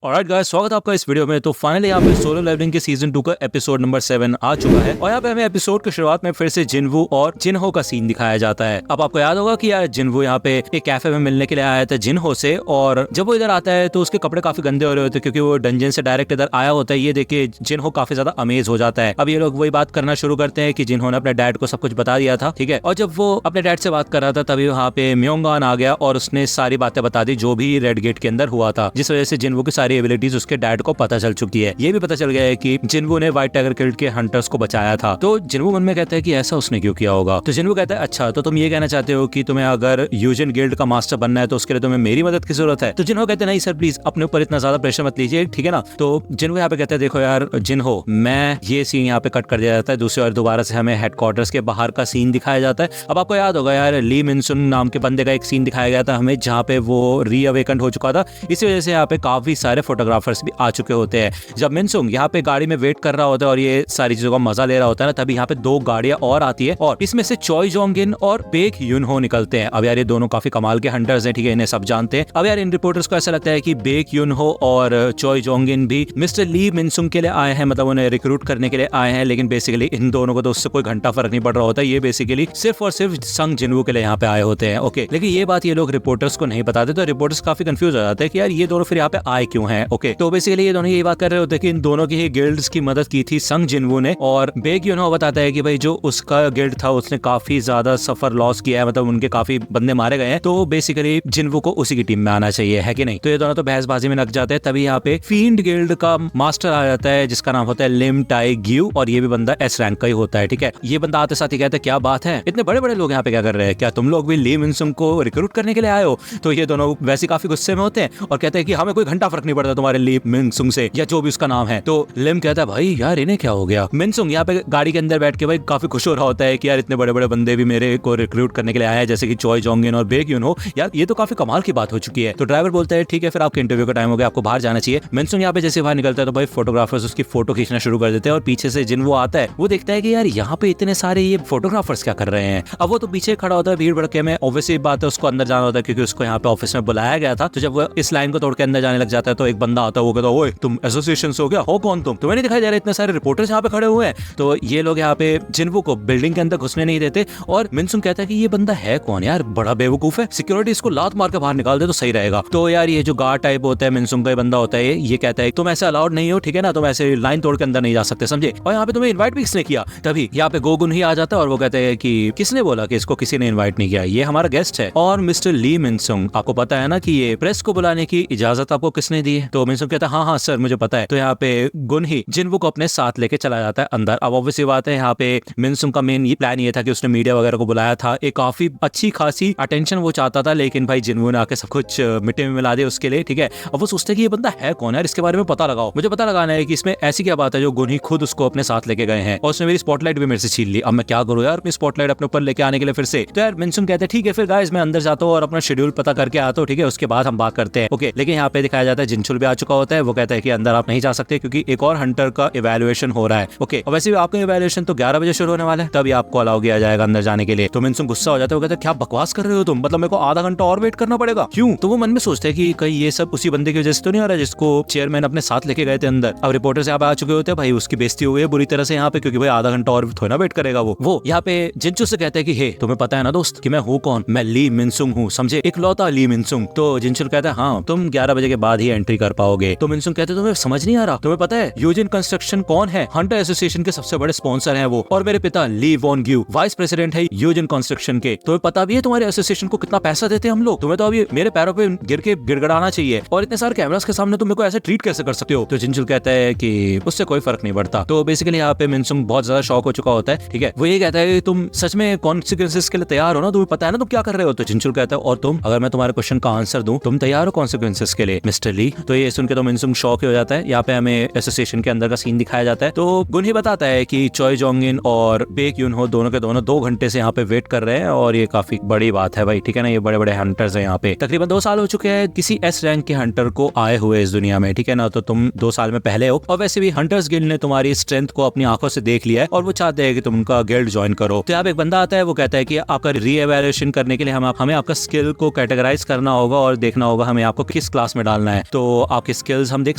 Alright guys, स्वागत है आपका इस वीडियो में। तो फाइनली यहाँ पे सोलो लेवलिंग के सीजन 2 का एपिसोड नंबर 7 आ चुका है और यहाँ पे हमें एपिसोड की शुरुआत में फिर से जिनवू और जिनहो का सीन दिखाया जाता है। अब आपको याद होगा कि यार जिनवू यहाँ पे एक कैफे में मिलने के लिए आया था जिनहो से, और जब वो इधर आता है तो उसके कपड़े काफी गंदे हो रहे होते हैं क्योंकि वो डंजन से डायरेक्ट इधर आया होता है। ये देखिए जिनहो काफी ज्यादा अमेज हो जाता है। अब ये लोग वही बात करना शुरू करते हैं कि जिनहो ने अपने डैड को सब कुछ बता दिया था, ठीक है। और जब वो अपने डैड से बात कर रहा था तभी वहाँ पे म्योंगान आ गया और उसने सारी बातें बता दी जो भी रेड गेट के अंदर हुआ था, जिस वजह से जिनवू की सारी एबिलिटीज उसके डैड को पता चल चुकी है। ये भी पता चल गया है कि जिनवू ने व्हाइट टाइगर गिल्ड के हंटर्स को बचाया था। तो जिनवू मन में कहता है कि ऐसा उसने क्यों किया होगा। तो जिनवू कहता है अच्छा तो तुम ये कहना चाहते हो कि तुम्हें अगर यूजन गिल्ड का मास्टर बनना है तो उसके लिए तुम्हें मेरी मदद की जरूरत है। तो जिनहो कहते हैं नहीं सर प्लीज अपने ऊपर इतना ज्यादा प्रेशर मत लीजिए, ठीक है ना। तो जिनवू यहाँ पे कहते हैं देखो यार जिनहो, मैं ये सीन यहाँ पे कट कर दिया जाता है दूसरी और दोबारा से हमें हेडक्वार्टर्स के बाहर का सीन दिखाया जाता है। अब आपको याद होगा यार ली मिनसुन नाम के बंदे का एक सीन दिखाया गया था हमें जहाँ पे वो रीअवेकन हो चुका था। इसी वजह से यहाँ पे काफी सारे फोटोग्राफर्स भी आ चुके होते हैं। जब मिनसुंग यहाँ पे गाड़ी में वेट कर रहा होता है और ये सारी चीजों का मजा ले रहा होता है ना, तभी यहाँ पे दो गाड़ियां और आती है और इसमें से चॉय जोंगिन और बेक युनहो निकलते हैं। अब यार ये दोनों काफी कमाल के हंटर्स हैं, ठीक है, इन्हें सब जानते हैं। अब यार इन रिपोर्टर्स को ऐसा लगता है कि बेक युनहो और चॉय जोंगिन भी मिस्टर ली मिनसुंग के लिए आए हैं, मतलब उन्हें रिक्रूट करने के लिए आए हैं, लेकिन बेसिकली इन दोनों को तो उससे कोई घंटा फर्क नहीं पड़ रहा होता है। ये बेसिकली सिर्फ और सिर्फ संग जिनवू के लिए यहाँ पे आए होते हैं, ओके। लेकिन ये बात ये लोग रिपोर्टर्स को नहीं बताते, तो रिपोर्टर्स काफी कंफ्यूज हो जाते हैं कि यार ये दोनों फिर यहाँ पे आए क्यों हैं, ओके। तो बेसिकली ये दोनों यही बात कर रहे होते हैं कि इन दोनों की गिल्ड्स की मदद की थी संग जिनवू ने, और बेक युनहो बताता है कि भाई जो उसका गिल्ड था उसने काफी ज्यादा सफर लॉस किया है, मतलब उनके काफी बंदे मारे गए हैं, तो बेसिकली जिनवू को उसी की टीम में आना चाहिए, है कि नहीं। तो ये दोनों तो बहसबाजी में लग जाते हैं। तभी यहाँ पे फील्ड गिल्ड का मास्टर आ जाता है जिसका नाम होता है लिम टाई ग्यू, और ये भी बंदा एस रैंक का ही होता है, ठीक है। ये बंदा आते साथ ही कहता है क्या बात है, इतने बड़े बड़े लोग यहाँ पे क्या कर रहे हैं, क्या तुम लोग भी ली मिनसुंग को रिक्रूट करने के लिए आए हो। तो ये दोनों वैसे काफी गुस्से में होते हैं और कहते हैं कि हमें कोई घंटा फर्क नहीं पड़ता तुम्हारे ली मिनसुंग से या जो भी उसका नाम है। तो लिम कहता है भाई यार इन्हें क्या हो गया। मिनसुंग यहाँ पे गाड़ी के अंदर बैठ के भाई काफी खुश हो रहा होता है कि यार इतने बड़े बड़े बंदे भी मेरे को रिक्रूट करने के लिए आए हैं, जैसे कि चॉय जोंगिन और बेक युनहो। यार ये तो काफी कमाल की बात हो चुकी है। तो ड्राइवर बोलता है ठीक है फिर आपके इंटरव्यू का टाइम हो गया, आपको बाहर जाना चाहिए। मिनसुंग यहाँ पे जैसे बाहर निकलता है तो भाई फोटोग्राफर्स उसकी फोटो खींचना शुरू कर देते हैं और पीछे से जिनवू आता है वो देखता है कि यार यहाँ पे इतने सारे ये फोटोग्राफर्स क्या कर रहे हैं। अब वो तो पीछे खड़ा होता है भीड़ भड़के में, ऑब्वियसली बात है उसको अंदर जाना होता है क्योंकि उसको यहाँ पे ऑफिस में बुलाया गया था। तो जब वो इस लाइन को तोड़ के अंदर जाने लग जाता है तो एक बंदा आता है, वो कहता है ओए तुम एसोसिएशन से हो क्या, हो कौन तुम, तुम्हें नहीं दिखाई दे रहा इतने सारे रिपोर्टर्स यहाँ पे खड़े हुए हैं। तो ये लोग यहाँ पे जिनवू को बिल्डिंग के अंदर घुसने नहीं देते और मिनसुंग कहता है कि ये बंदा है कौन यार, बड़ा बेवकूफ है, सिक्योरिटी इसको लात मार के बाहर निकाल दे तो सही रहेगा। तो यार ये जो गार्ड टाइप होता है मिनसुंग का बंदा होता है, ये कहता है तुम ऐसे अलाउड नहीं हो, ठीक है ना, तुम ऐसे लाइन तोड़ के अंदर नहीं जा सकते, समझे। और यहाँ पे तुम्हें इन्वाइट भी किसने किया। तभी यहाँ पे गोगुन ही आ जाता है और वो कहते हैं कि किसने बोला कि इसको किसी ने इन्वाइट नहीं किया, ये हमारा गेस्ट है। और मिस्टर ली मिनसुंग आपको पता है ना कि ये प्रेस को बुलाने की इजाजत आपको किसने दी है। तो मिनसुंग कहता है हाँ हाँ सर मुझे पता है। तो यहाँ पे गुन ही जिनवू को अपने साथ लेके चला जाता है अंदर। अब ऑब्वियसली बात है यहाँ पे मिनसुंग का मेन ये प्लान ये था कि उसने मीडिया वगैरह को बुलाया था, एक काफी अच्छी खासी अटेंशन वो चाहता था, लेकिन भाई जिनवू ने आके सब कुछ मिट्टी में मिला दिया उसके लिए, ठीक है। अब वो सोचते कि ये बंदा है कौन है, इसके बारे में पता लगाओ, मुझे पता लगाना है कि इसमें ऐसी क्या बात है जो गुन ही खुद उसको अपने साथ लेके गए हैं, और उसने मेरी स्पॉटलाइट भी मेरे से छीन ली। अब मैं क्या करूँ यार अपनी स्पॉटलाइट अपने ऊपर लेके आने के लिए फिर से। तो यार मिनसुंग कहते हैं ठीक है फिर गाइस मैं अंदर जाता हूँ और अपना शेड्यूल पता करके आता हूँ, ठीक है, उसके बाद हम बात करते हैं, ओके। लेकिन यहाँ पे दिखाया जाता है जिनचुल भी आ चुका होता है, वो कहता है कि अंदर आप नहीं जा सकते क्योंकि एक और हंटर का इवैल्यूएशन हो रहा है, ओके। और वैसे भी आपका इवैल्यूएशन तो 11 बजे शुरू होने वाला है, तभी आपको अलाउ किया जाएगा अंदर जाने के लिए। तो मिनसुंग गुस्सा हो जाता है, वो कहता है क्या बकवास कर रहे हो तुम, मतलब मेरे को आधा घंटा और वेट करना पड़ेगा, क्यों। तो वो मन में सोचते हैं कि कहीं ये सब उसी बंदे की वजह से तो नहीं आ रहा है जिसको चेयरमैन अपने साथ लेके गए थे अंदर। अब रिपोर्टर्स यहाँ पे आ चुके होते हैं, भाई उसकी बेइज्जती हो गई है बुरी तरह से यहाँ पे, क्योंकि भाई आधा घंटा और थोड़ा ना वेट करेगा वो यहाँ पे जिनचू से कहते हैं कि हे तुम्हें पता है ना दोस्त कि मैं हूँ कौन, मैं ली मिनसुंग हूँ, समझे, इकलौता ली मिनसुंग। तो जिनचुल कहता है हाँ तुम 11 बजे के बाद ही एंट्री कर पाओगे। तो मिनसुंग कहते तुम्हें समझ नहीं आ रहा, तुम्हें पता है यूजिन कंस्ट्रक्शन कौन है, हंटर एसोसिएशन के सबसे बड़े स्पॉन्सर हैं वो, और मेरे पिता ली वॉन ग्यू वाइस प्रेसिडेंट है यूजिन कंस्ट्रक्शन के। तुम्हें पता भी है तुम्हारे एसोसिएशन को कितना पैसा देते हैं हम लोग, तुम्हें तो अभी मेरे पैरों पे गिर के गिड़गड़ाना चाहिए, और इतने सारे कैमरास के सामने तुम मेरे को ऐसे ट्रीट कैसे कर सकते हो। तो जिनचुल कहता है कि उससे कोई फर्क नहीं पड़ता। तो बेसिकली यहाँ पे मिनसुंग बहुत ज्यादा शॉक हो चुका होता है, ठीक है। वो ये कहता है तुम सच में कॉन्सिक्वेंसेस के लिए तैयार हो ना, तुम्हें पता है ना तुम क्या कर रहे हो। तो जिनचुल कहता है और तुम, अगर मैं तुम्हारे क्वेश्चन का आंसर दूं तुम तैयार हो कॉन्सिक्वेंसेस के लिए मिस्टर ली। तो ये सुन के तो मिनसुंग शॉक हो जाता है। यहाँ पे हमें एसोसिएशन के अंदर का सीन दिखाया जाता है। तो गुन ही बताता है कि चॉय जोंगिन और बेक युनहो दोनों के दोनों 2 घंटे से यहाँ पे वेट कर रहे हैं, और ये काफी बड़ी बात है भाई, ठीक है ना। ये बड़े बड़े हंटर्स हैं यहाँ पे, तकरीबन 2 साल हो चुके हैं किसी एस रैंक के हंटर को आए हुए इस दुनिया में, ठीक है ना। तो तुम 2 साल में पहले हो, और वैसे भी हंटर्स गिल्ड ने तुम्हारी स्ट्रेंथ को अपनी आंखों से देख लिया है और वो चाहते हैं कि तुम उनका गिल्ड ज्वाइन करो। तो यहाँ पे एक बंदा आता है, वो कहता है कि आपका रीएवैल्यूएशन करने के लिए हमें आपका स्किल को कैटेगराइज करना होगा और देखना होगा हमें आपको किस क्लास में डालना है। तो तो आपके स्किल्स हम देख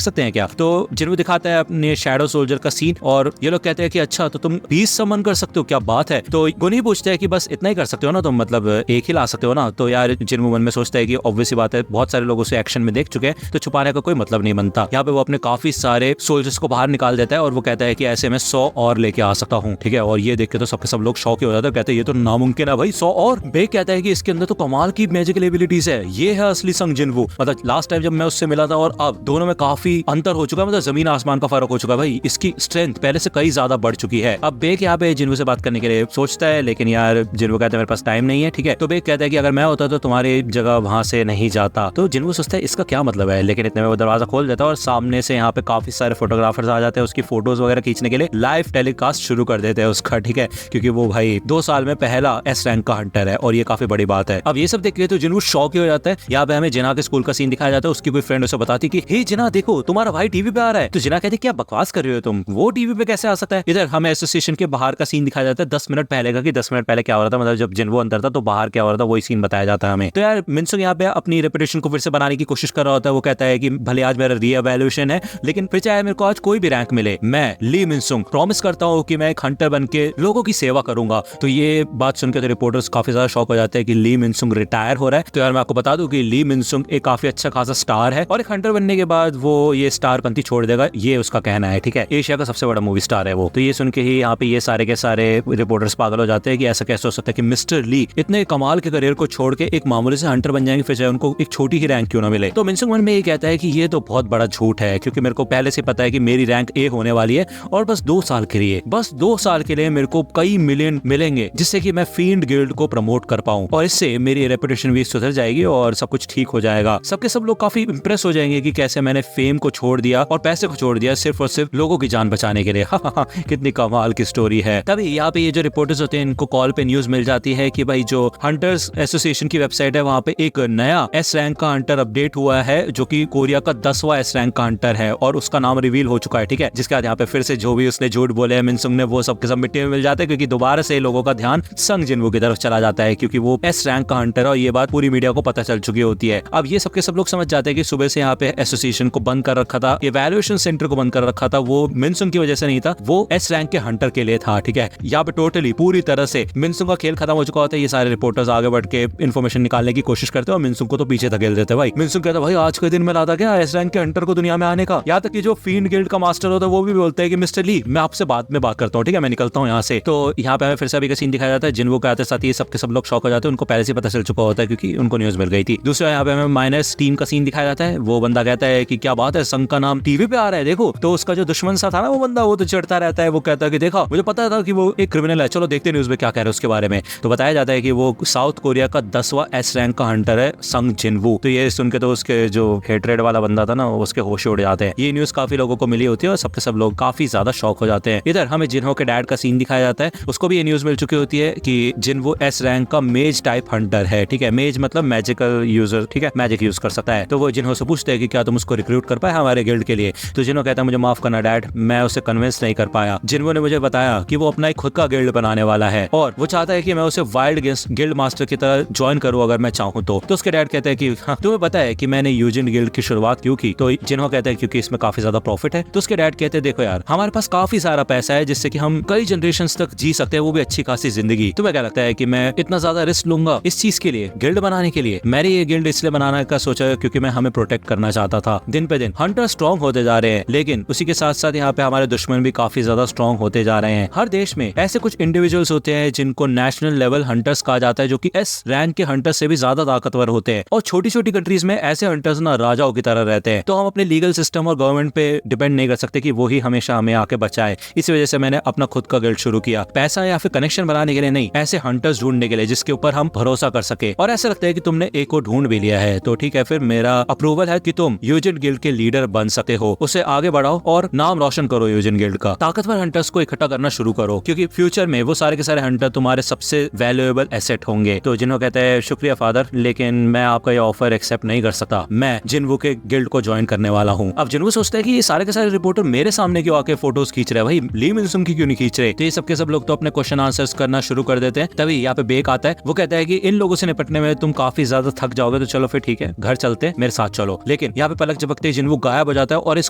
सकते हैं क्या। तो जिन्हों दिखाता है अपने शैडो सोल्जर का सीन और ये लोग कहते हैं कि अच्छा तो तुम 20 समन कर सकते हो, क्या बात है। तो गुनी पूछता है कि बस इतना ही कर सकते हो ना तुम, मतलब एक ही ला सकते हो ना। तो यार जिन्हों मन में सोचता है कि ऑब्वियसली बात है, बहुत सारे लोग उसे एक्शन में देख चुके हैं तो छुपाने का कोई मतलब नहीं बनता। यहाँ पे वो अपने काफी सारे सोल्जर्स को बाहर निकाल देता है और वो कहता है कि ऐसे मैं 100 और लेके आ सकता हूँ, ठीक है। और ये देख के तो सबके सब लोग शौक हो जाते हैं, कहते हैं ये तो नामुमकिन है भाई 100 और। बेक कहता है कि इसके अंदर तो कमाल की मैजिकल एबिलिटीज है, ये है असली संग जिनवू। मतलब लास्ट टाइम जब मैं उससे मिला था और अब दोनों में काफी अंतर हो चुका है, मतलब जमीन आसमान का फर्क हो चुका है भाई। इसकी स्ट्रेंथ पहले से कई ज्यादा बढ़ चुकी है। अब बेक यहाँ पे जिनवू से बात करने के लिए सोचता है, लेकिन यार जिनवू कहता है मेरे पास टाइम नहीं है, ठीक है। तो बेक कहता है कि अगर मैं होता तो तुम्हारी जगह वहां से नहीं जाता। तो जिनवू सोचता है इसका क्या मतलब है, लेकिन इतने में वो दरवाजा खोल देता है और सामने से यहाँ पे काफी सारे फोटोग्राफर्स आ जाते हैं उसकी फोटोज वगैरह खींचने के लिए। लाइव टेलीकास्ट शुरू कर देते हैं उसका, ठीक है, क्योंकि वो भाई 2 साल में पहला एस रैंक का हंटर है और ये काफी बड़ी बात है। अब ये सब देख के तो जिनवू शॉक हो जाता है। यहाँ पे हमें जिना के स्कूल का सीन दिखाया जाता है। उसकी कोई फ्रेंड उसे बताती कि हे जिना देखो तुम्हारा भाई टीवी पे आ रहा है। तो जिना कहती क्या बकवास कर रहे हो तुम, वो टीवी पे कैसे आ सकता है। इधर हमें एसोसिएशन के बाहर का सीन दिखाया जाता है 10 मिनट पहले का, कि 10 मिनट पहले क्या हो रहा था, मतलब जब जिनवू अंदर था तो बाहर क्या हो रहा था, वही सीन बताया जाता है हमें। तो यार मिनसुंग यहाँ पे अपनी रेपुटेशन को फिर से बनाने की कोशिश कर रहा होता है। वो कहता है कि भले आज मेरा रीएवैल्यूएशन है, लेकिन फिर चाहे मेरे को आज कोई भी रैंक मिले, मैं ली मिनसुंग प्रॉमिस करता हूँ कि मैं एक हंटर बन के लोगों की सेवा करूंगा। तो ये बात सुनकर तो रिपोर्टर्स काफी ज्यादा शॉक हो जाते हैं कि ली मिनसुंग रिटायर हो रहा है। तो यार मैं आपको बता दूं कि ली मिनसुंग एक काफी अच्छा खासा स्टार है और एक हंटर बनने के बाद वो ये स्टार पंथी छोड़ देगा, ये उसका कहना है, ठीक है। एशिया का सबसे बड़ा मूवी स्टार है वो। तो ये सुन के ही यहाँ पे ये सारे के सारे रिपोर्टर्स पागल हो जाते हैं कि ऐसा कैसे हो सकता है कि मिस्टर ली इतने कमाल के करियर को छोड़ के एक मामूली से हंटर बन जाएंगे, फिर चाहे उनको एक छोटी ही रैंक क्यों ना मिले। तो मिनसुंग मन में ये कहता है कि ये तो बहुत बड़ा झूठ है, क्योंकि मेरे को पहले से पता है कि मेरी रैंक ए होने वाली है और बस 2 साल के लिए, बस 2 साल के लिए मेरे को कई मिलियन मिलेंगे जिससे कि मैं फील्ड गिल्ड को प्रमोट कर पाऊं और इससे मेरी रेपुटेशन भी सुधर जाएगी और सब कुछ ठीक हो जाएगा। सबके सब लोग काफी इंप्रेस हो जाएंगे कि कैसे मैंने फेम को छोड़ दिया और पैसे को छोड़ दिया सिर्फ और सिर्फ लोगों की जान बचाने के लिए। कितनी कमाल की स्टोरी है। तभी यहाँ पे ये जो रिपोर्टर्स होते हैं इनको कॉल पे न्यूज मिल जाती है कि भाई जो हंटर्स एसोसिएशन की वेबसाइट है वहाँ पे एक नया एस रैंक का हंटर अपडेट हुआ है जो कि कोरिया का 10वां एस रैंक का हंटर है और उसका नाम रिवील हो चुका है, ठीक है। जिसके बाद यहाँ पे फिर से जो भी उसने झूठ बोले है मिनसुंग ने, वो सबके सब मिट्टी में मिल जाते हैं, क्योंकि दोबारा से लोगों का ध्यान संग जिनवू की तरफ चला जाता है, क्योंकि वो एस रैंक का हंटर है और ये बात पूरी मीडिया को पता चल चुकी होती है। अब ये सबके सब लोग समझ जाते हैं कि सुबह से यहाँ पे एसोसिएशन को बंद कर रखा था, इवैल्यूएशन सेंटर को बंद कर रखा था, वो मिनसुंग की वजह से नहीं था, वो एस रैंक के हंटर के लिए था, ठीक है। यहाँ पे टोटली पूरी तरह से मिनसुंग का खेल खत्म हो चुका होता है। ये सारे रिपोर्टर्स आगे बढ़ के इन्फॉर्मेशन निकालने की कोशिश करते हैं और मिनसुंग को तो पीछे धकेल देते हैं। भाई मिनसुंग कहता है भाई आज के दिन में लाता क्या एस रैंक के हंटर को दुनिया में आने का। यहाँ तक कि जो फील्ड गिल्ड का मास्टर होता है वो भी बोलता है कि मिस्टर ली मैं आपसे बाद में बात करता हूँ, ठीक है, मैं निकलता हूँ यहाँ से। तो यहाँ पे हमें फिर से अभी का सीन दिखाया जाता है। जिनवू के आते साथ ये सबके सब लोग शॉक हो जाते हैं, उनको पहले से पता चल चुका होता है क्योंकि उनको न्यूज मिल गई थी। दूसरा यहाँ पे हमें माइनस टीम का सीन दिखाया जाता है। वो बंदा कहता है कि क्या बात है संघ का नाम टीवी पे आ रहा है देखो। तो उसका जो दुश्मन सा था ना वो बंदा, वो तो चिढ़ता रहता है, वो कहता है कि देखा मुझे पता था कि वो एक क्रिमिनल है, चलो देखते हैं न्यूज में क्या कह रहे हैं उसके बारे में। तो बताया जाता है कि वो साउथ कोरिया का 10वां एस रैंक का हंटर है संग जिनवू। तो ये सुन के तो उसके जो हेटरेड वाला बंदा था ना उसके होश उड़ जाते हैं। ये न्यूज काफी लोगों को मिली होती है और सबके सब लोग काफी ज्यादा शॉक हो जाते हैं। इधर हमें जिन्हो के डैड का सीन दिखाया जाता है, उसको भी ये न्यूज मिल चुकी होती है कि जिनवू एस रैंक का मेज टाइप हंटर है, ठीक है। मेज मतलब मैजिकल यूजर, ठीक है, मैजिक यूज कर सकता है। तो वो जिन्हो से पूछते हैं कि क्या तुम उसको रिक्रूट कर पाए हमारे गिल्ड के लिए। तो जिन्हो कहता है मुझे माफ करना डैड, मैं उसे कन्विंस नहीं कर पाया। जिन्हो ने मुझे बताया कि वो अपना एक खुद का गिल्ड बनाने वाला है और वो चाहता है कि मैं उसे वाइल्ड गिल्ड मास्टर की तरह ज्वाइन करूं अगर मैं चाहूं तो उसके डैड कहते हैं कि हाँ, तुम्हें पता है कि मैंने यूजिन गिल्ड की शुरुआत क्यों की। तो जिन्हो कहते हैं क्योंकि इसमें काफी ज्यादा प्रॉफिट है। तो उसके डैड कहते हैं देखो यार हमारे पास काफी सारा पैसा है जिससे कि हम कई जनरेशन तक जी सकते हैं, वो भी अच्छी खासी जिंदगी। तुम्हें क्या लगता है कि मैं इतना ज्यादा रिस्क लूंगा इस चीज के लिए, गिल्ड बनाने के लिए? मैंने ये गिल्ड इसलिए बनाने का सोचा क्योंकि मैं हमें प्रोटेक्ट करना चाहता था। दिन पे दिन हंटर स्ट्रॉन्ग होते जा रहे हैं, लेकिन उसी के साथ साथ यहाँ पे हमारे दुश्मन भी काफी ज्यादा स्ट्रॉन्ग होते जा रहे हैं। हर देश में ऐसे कुछ इंडिविजुअल्स होते हैं जिनको नेशनल लेवल हंटर्स कहा जाता है, जो कि एस रैंक के हंटर्स से भी ज्यादा ताकतवर होते हैं। और छोटी छोटी कंट्रीज में ऐसे हंटर्स ना राजाओं की तरह रहते हैं। तो हम अपने लीगल सिस्टम और गवर्नमेंट पे डिपेंड नहीं कर सकते कि वो ही हमेशा हमें आके बचाए। इसी वजह से मैंने अपना खुद का गिल्ड शुरू किया, पैसा या फिर कनेक्शन बनाने के लिए नहीं, ऐसे हंटर्स ढूंढने के लिए जिसके ऊपर हम भरोसा कर सके। और ऐसा लगता है कि तुमने एक को ढूंढ भी लिया है, तो ठीक है, फिर मेरा अप्रूवल है कि तुम यूजिन गिल्ड के लीडर बन सकते हो। उसे आगे बढ़ाओ और नाम रोशन करो यूजिन गिल्ड का। ताकतवर हंटर्स को इकट्ठा करना शुरू करो, क्योंकि फ्यूचर में वो सारे के सारे हंटर तुम्हारे सबसे वैल्यूएबल एसेट होंगे। तो जिन्हों कहते हैं शुक्रिया फादर, लेकिन मैं आपका ये ऑफर एक्सेप्ट नहीं कर सकता, मैं जिनवू के गिल्ड को ज्वाइन करने वाला हूँ। अब जिनवू सोचता है कि ये सारे के सारे रिपोर्टर मेरे सामने क्यों आके फोटोज खींच रहे हैं, भाई ली मिनसुंग की क्यों नहीं खींच रहे। तो ये सबके सब लोग तो अपने क्वेश्चन आंसर्स करना शुरू कर देते हैं। तभी यहाँ पे बेक आता है, वो कहता है कि इन लोगों से निपटने में तुम काफी ज्यादा थक जाओगे, तो चलो फिर ठीक है घर चलते, मेरे साथ चलो। लेकिन लेकिन यहाँ पे पलक झपकते ही जिन्वू गायब हो जाता है और इस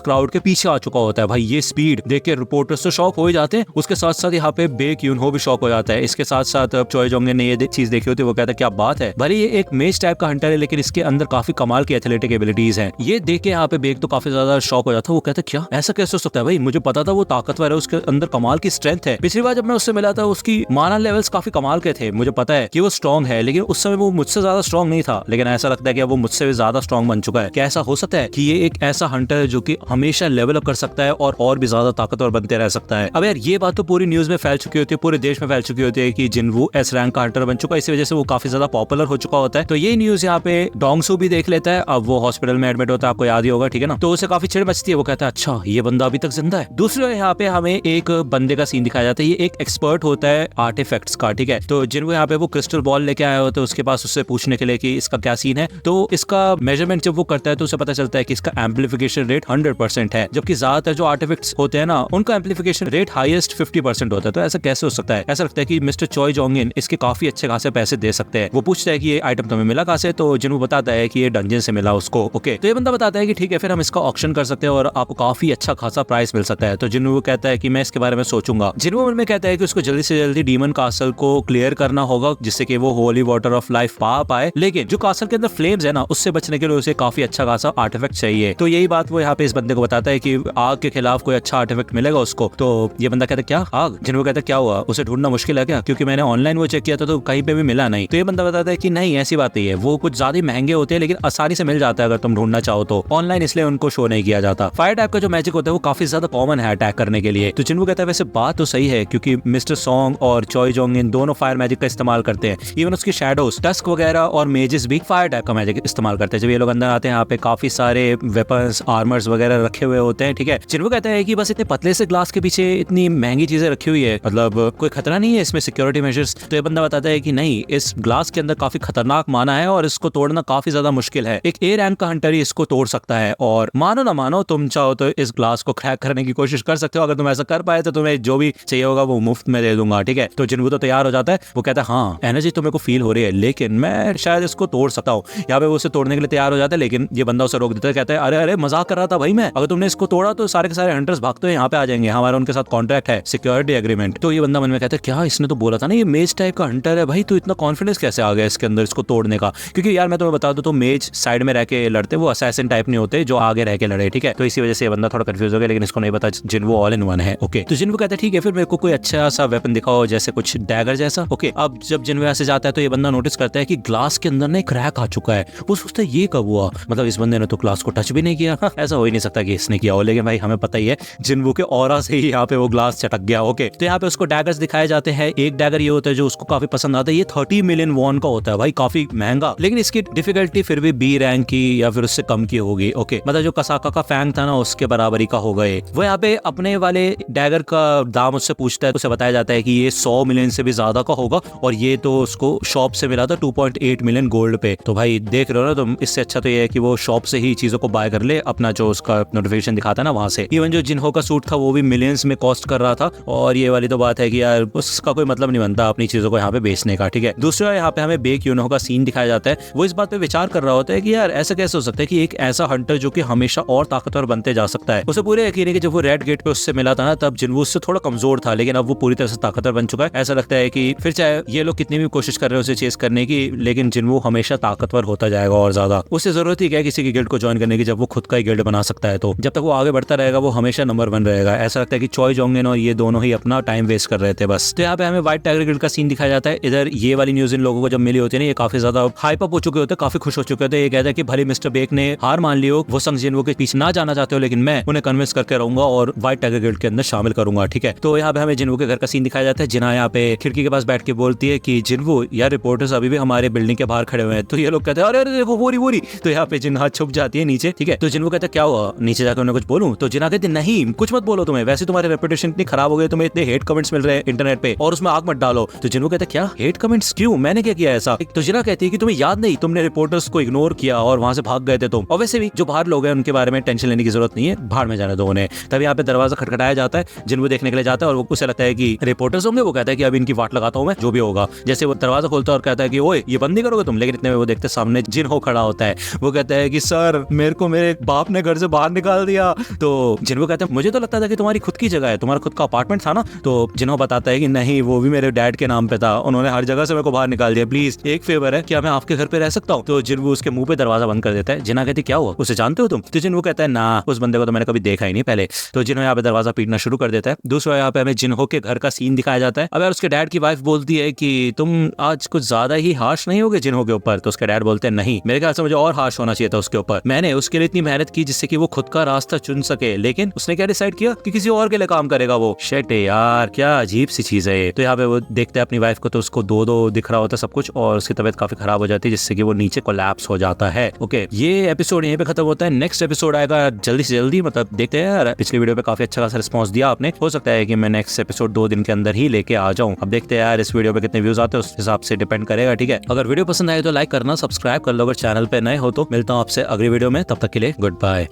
क्राउड के पीछे आ चुका होता है। भाई ये स्पीड देख के रिपोर्टर्स तो शॉक हो ही जाते हैं, उसके साथ साथ यहाँ पे बेक यूनहो भी शॉक हो जाता है। इसके साथ साथ चोय जोंगे ने ये चीज देखी होती है, वो कहता है क्या बात है, भले ये एक मेज टाइप का हंटर है लेकिन इसके अंदर काफी कमाल की एथलेटिक एबिलिटीज हैं। ये देख के यहाँ पे बेक तो काफी ज्यादा शॉक हो जाता है, वो कहता है क्या ऐसा कैसे हो सकता है, भाई मुझे पता था वो ताकतवर है, उसके अंदर कमाल की स्ट्रेंथ है। पिछली बार जब मैं उससे मिला था उसकी माना लेवल्स काफी कमाल के थे, मुझे पता है कि वो स्ट्रॉन्ग है, लेकिन उस समय वो मुझसे ज्यादा स्ट्रॉन्ग नहीं था, लेकिन ऐसा लगता है कि वो मुझसे भी ज्यादा स्ट्रॉन्ग बन चुका है। क्या ऐसा हो सकता है कि ये एक ऐसा हंटर है जो कि हमेशा लेवल अप कर सकता है और भी ज्यादा ताकतवर बनते रह सकता है। अब यार ये बात तो पूरी न्यूज में फैल चुकी होती है, पूरे देश में फैल चुकी होती है कि जिन्वू एस रैंक का हंटर बन चुका है, इसी वजह से वो काफी ज्यादा पॉपुलर हो चुका होता है। तो ये न्यूज यहाँ पे डोंगसू भी देख लेता है, अब वो हॉस्पिटल में एडमिट होता है, आपको याद ही होगा, ठीक है ना। तो उसे काफी चिढ़ मचती है, वो कहता है अच्छा ये बंदा अभी तक जिंदा है। दूसरे यहाँ पे हमें एक बंदे का सीन दिखाया जाता है, ये एक एक्सपर्ट होता है आर्टिफैक्ट्स का, ठीक है। तो जिन्वू यहाँ पे वो क्रिस्टल बॉल लेके आया होता है उसके पास, उससे पूछने के लिए कि इसका क्या सीन है। तो इसका मेजरमेंट जब वो करता है तो उसे पता चलता है कि इसका एम्पलीफिकेशन रेट 100% है, जबकि ज्यादातर जो आर्टिफैक्ट्स होते हैं ना उनका एम्पलीफिकेशन रेट हाईएस्ट 50% होता है। तो ऐसा कैसे हो सकता है? ऐसा लगता है कि मिस्टर चोय जोंगिन इसके काफी अच्छे खासे पैसे दे सकते हैं। वो पूछता है कि ये आइटम तुम्हें मिला कहां से, तो जिन्वू बताता है कि ये डंजन से मिला उसको। ओके, तो ये बंदा बताता है कि ठीक है फिर हम इसका ऑक्शन कर सकते हैं और आपको काफी अच्छा खासा प्राइस मिल सकता है। तो जिन्वू कहता है कि मैं इसके बारे में सोचूंगा। जिन्वू मन में कहता है कि उसको जल्दी से जल्दी डीमन कासल को क्लियर करना होगा जिससे कि वो होली वाटर ऑफ लाइफ पा पाए, लेकिन जो कासल के अंदर फ्लेम्स है ना उससे बचने के लिए उसे काफी अच्छा खासा आर्टिफैक्ट चाहिए। तो यही बात वो यहाँ पे इस बंदे को बताता है कि आग के खिलाफ कोई अच्छा आर्टिफैक्ट मिलेगा उसको। तो ये बंदा कहता है क्या आग? जिन्वू कहता है क्या हुआ, उसे ढूंढना मुश्किल है क्या, क्योंकि मैंने ऑनलाइन वो चेक किया था तो कहीं पे भी मिला नहीं। तो ये बंदा बताता है कि नहीं ऐसी बात नहीं है, वो कुछ ज्यादा महंगे होते हैं लेकिन आसानी से मिल जाता है अगर तुम ढूंढना चाहो तो, ऑनलाइन इसलिए उनको शो नहीं किया जाता। फायर टाइप का जो मैजिक होता है वो काफी ज्यादा कॉमन है अटैक करने के लिए। तो जिन्वू कहता है वैसे बात तो सही है क्योंकि मिस्टर सॉन्ग और चोय जोंगिन दोनों फायर मैजिक का इस्तेमाल करते हैं, इवन उसकी शैडोज टस्क वगैरह और मेजेस भी फायर टाइप का मैजिक इस्तेमाल करते हैं। जब ये लोग अंदर आते हैं यहाँ पे काफी सारे वेपन्स आर्मर्स वगैरह रखे हुए होते हैं, ठीक है। जिन्वू कहता है कि बस इतने पतले से ग्लास के पीछे इतनी महंगी चीजें रखी हुई है, मतलब कोई खतरा नहीं है इसमें सिक्योरिटी मेजर्स। तो ये बंदा बताता है कि नहीं, इस ग्लास के अंदर काफी खतरनाक माना है और इसको तोड़ना काफी ज्यादा मुश्किल है, एक ए रैंक का हंटर ही इसको तोड़ सकता है। और मानो ना मानो तुम चाहो तो इस ग्लास को क्रैक करने की कोशिश कर सकते हो, अगर तुम ऐसा कर पाए तो तुम्हें जो भी चाहिए होगा वो मुफ्त में दे दूंगा, ठीक है। तो जिन्वू तो तैयार हो जाता है, वो कहता है हाँ एनर्जी तो मेरे को फील हो रही है लेकिन मैं शायद इसको तोड़ सकता हूँ। यहाँ पे वो उसे तोड़ने के लिए तैयार हो जाता है लेकिन ये बंदा उसे रोक देता है, कहता है अरे अरे मजाक कर रहा था भाई मैं, अगर तुमने इसको तोड़ा तो सारे के सारे हंटर्स भागते हुए यहाँ पे आ जाएंगे, हमारा उनके साथ कॉन्ट्रैक्ट है, सिक्योरिटी एग्रीमेंट। तो ये बंदा मन में कहता है क्या इसने तो बोला था ना ये मेज टाइप का हंटर है, भाई तो इतना कॉन्फिडेंस कैसे आ गया इसके अंदर इसको तोड़ने का, क्योंकि यार मैं तुम्हें बता दूं तो मेज साइड में रह के लड़ते वो असैसिन टाइप नहीं होते जो आगे रह के लड़े, ठीक है। तो इसी वजह से ये बंदा थोड़ा कंफ्यूज हो गया लेकिन इसको नहीं पता जिन्वू ऑल इन वन है। ओके, तो जिन्वू कहता है ठीक है फिर मेरे को कोई अच्छा सा वेपन दिखाओ जैसे कुछ डैगर जैसा। ओके, अब जब जिन्वू ऐसे जाता है तो ये बंदा नोटिस करता है कि ग्लास के अंदर ना क्रैक आ चुका है। वो सोचता है ये कब हुआ, मतलब इस बंदे ने तो ग्लास को टच भी नहीं किया, ऐसा हो ही नहीं सकता कि इसने किया हो, लेकिन भाई हमें पता ही है जिन्वू के ऑरा से ही यहाँ पे वो ग्लास चटक गया। ओके, तो यहाँ पे उसको डैगर्स दिखाए जाते हैं। एक डैगर ये होता है जो उसको काफी पसंद आता है, ये 30 मिलियन वॉन का होता है भाई, काफी महंगा, लेकिन इसकी डिफिकल्टी फिर भी बी रैंक की या फिर उससे कम की होगी। ओके, मतलब जो कसाका का फैंग था ना उसके बराबरी का हो गए। वो यहाँ पे अपने वाले डैगर का दाम उससे पूछता है, उसे बताया जाता है कि ये 100 मिलियन से भी ज्यादा का होगा और ये तो उसको शॉप से मिला था 2.8 मिलियन गोल्ड पे। तो भाई देख रहे हो ना तुम, इससे अच्छा तो ये है कि वो शॉप से ही चीजों को बाय कर ले, अपना जो उसका नोटिफिकेशन दिखाता है ना वहां से। इवन जो जिन्हो का सूट था वो भी मिलियंस में कॉस्ट कर रहा था और ये वाली तो बात है कि यार उसका कोई मतलब नहीं बनता अपनी चीजों को यहाँ पे बेचने का, ठीक है। दूसरा यहाँ पे हमें बेक यूनहो का सीन दिखाया जाता है, वो इस बात पे विचार कर रहा होता है कि यार ऐसा कैसे हो सकता है कि एक ऐसा हंटर जो कि हमेशा और ताकतवर बनते जा सकता है। उसे पूरे यकीन है कि जब वो रेड गेट पे उससे मिला था ना तब जिन्वू उससे थोड़ा कमजोर था लेकिन अब वो पूरी तरह से ताकतवर बन चुका है। ऐसा लगता है कि फिर चाहे ये लोग कितनी भी कोशिश कर रहे हैं उसे चेस करने की, लेकिन जिन्वू हमेशा ताकतवर होता जाएगा और ज्यादा। उसे जरूरत ही क्या है किसी की गिल्ड को ज्वाइन करने की जब वो खुद का ही गिल्ड बना सकता है। तो जब तक वो आगे बढ़ता रहेगा वो हमेशा नंबर 1 रहेगा। ऐसा लगता है कि चोय जोंगिन और ये दोनों ही अपना टाइम वेस्ट कर रहे थे बस। तो यहाँ पे हमें व्हाइट टाइगर गिल्ड का सीन दिखाया जाता है। इधर ये वाली न्यूज इन लोगों को जब मिली होती है ना ये काफी ज्यादा हाइप अप हो चुके होते, काफी खुश हो चुके थे। ये कहता है कि भले मिस्टर बेक ने हार मान ली हो, वो संग जिन्वू के पीछे ना जाना चाहते हो, लेकिन मैं उन्हें कन्विंस करके रहूंगा और व्हाइट टाइगर गिल्ड के अंदर शामिल करूंगा, ठीक है। तो यहाँ पे हमें जिन्वू के घर का सीन दिखाया जाता है। जिन्हा यहाँ पे खिड़की के पास बैठ के बोलती है कि जिन्वू यार रिपोर्टर्स अभी भी हमारे बिल्डिंग के बाहर खड़े हुए हैं। तो ये लोग कहते हैं अरे अरे देखो वोरी। तो यहाँ पे जिन्हा छुप जाती है नीचे, ठीक है। तो जिन्वू कहता है क्या हुआ, नीचे जाकर उन्हें कुछ बोलूं? तो जिन्हा कहते नहीं कुछ मत बोलो, तुम्हें वैसे तुम्हारी रेपुटेशन इतनी खराब हो गई, तुम्हें इतने हेट कमेंट्स मिल रहे हैं इंटरनेट पे और उसमें आग मत डालो। तो जिन्वू कहता है क्या हेट कमेंट्स, क्यों, मैंने क्या किया ऐसा? तो जिन्हा कहती है कि तुम्हें याद नहीं तुमने रिपोर्टर्स को इग्नोर किया और वहां से भाग गए थे तुम, और वैसे भी जो बाहर लोग हैं उनके बारे में टेंशन लेने की जरूरत नहीं है, बाहर में जाने दो उन्हें। तभी यहाँ पे दरवाजा खटखटाया जाता है, जिन्वू देखने के लिए जाता है और उसे लगता है कि रिपोर्टर्स होंगे। वो कहता है कि अभी इनकी वाट लगाता हूं मैं, जो भी होगा। जैसे वो दरवाजा खोलता है और कहता है कि ओए ये बंद नहीं करोगे तुम, लेकिन इतने में वो देखते सामने जिन्हो खड़ा होता है। वो कहता है कि सर मेरे को मेरे बाप ने घर से बाहर निकाल दिया। तो जिन्हो कहता है मुझे तो लगता था कि तुम्हारी खुद की जगह है, तुम्हारा खुद का अपार्टमेंट था ना। तो जिन्हो बताता है कि नहीं, वो भी मेरे डैड के नाम पे था, उन्होंने हर जगह से मेरे को बाहर निकाल दिया, प्लीज एक फेवर है, क्या मैं आपके घर पे रह सकता हूँ। तो जिन्हो उसके मुंह पे दरवाजा बंद कर देता है। जिन्हा कहती क्या हुआ, उसे जानते हो तुम? तो जिन्हो कहता है ना, उस बंदे को तो मैंने कभी देखा ही नहीं पहले। तो जिन्हो यहाँ पे दरवाजा पीटना शुरू कर देता है। दूसरा यहाँ पे हमें जिन्हो के घर का सीन दिखाया जाता है। अब यार उसके डैड की वाइफ बोलती है कि तुम आज कुछ ज्यादा ही हार्श नहीं होगे जिन्हो के ऊपर। तो उसके डैड बोलते हैं नहीं, मेरे ख्याल से मुझे और हार्श होना चाहिए था उसके ऊपर, मैंने उसके लिए इतनी मेहनत की जिससे कि वो खुद का रास्ता चुन सके, लेकिन उसने क्या डिसाइड किया कि किसी और के लिए काम करेगा वो। शिट यार, क्या अजीब सी चीज है ये। तो यहाँ पे वो देखते हैं अपनी वाइफ को, तो उसको दो दो दिख रहा होता है सब कुछ, और उसकी तबीयत काफी खराब हो जाती है जिससे कि वो नीचे कोलैप्स हो जाता है। ओके, ये एपिसोड यहीं पे खत्म होता है। नेक्स्ट एपिसोड आएगा जल्दी से जल्दी, मतलब देखते हैं यार। पिछली वीडियो पे काफी अच्छा खासा रिस्पॉन्स दिया आपने, हो सकता है कि मैं नेक्स्ट एपिसोड 2 दिन के अंदर ही लेके आ जाऊं। अब देखते हैं यार इस वीडियो पे कितने व्यूज आते हैं, उस हिसाब से डिपेंड करेगा। ठीक है, अगर वीडियो पसंद आए तो लाइक करना, सब्सक्राइब कर लो, अगर चैनल पे नए हो तो। मिलता हूं आपसे अगली वीडियो में, तब तक के लिए गुड बाय।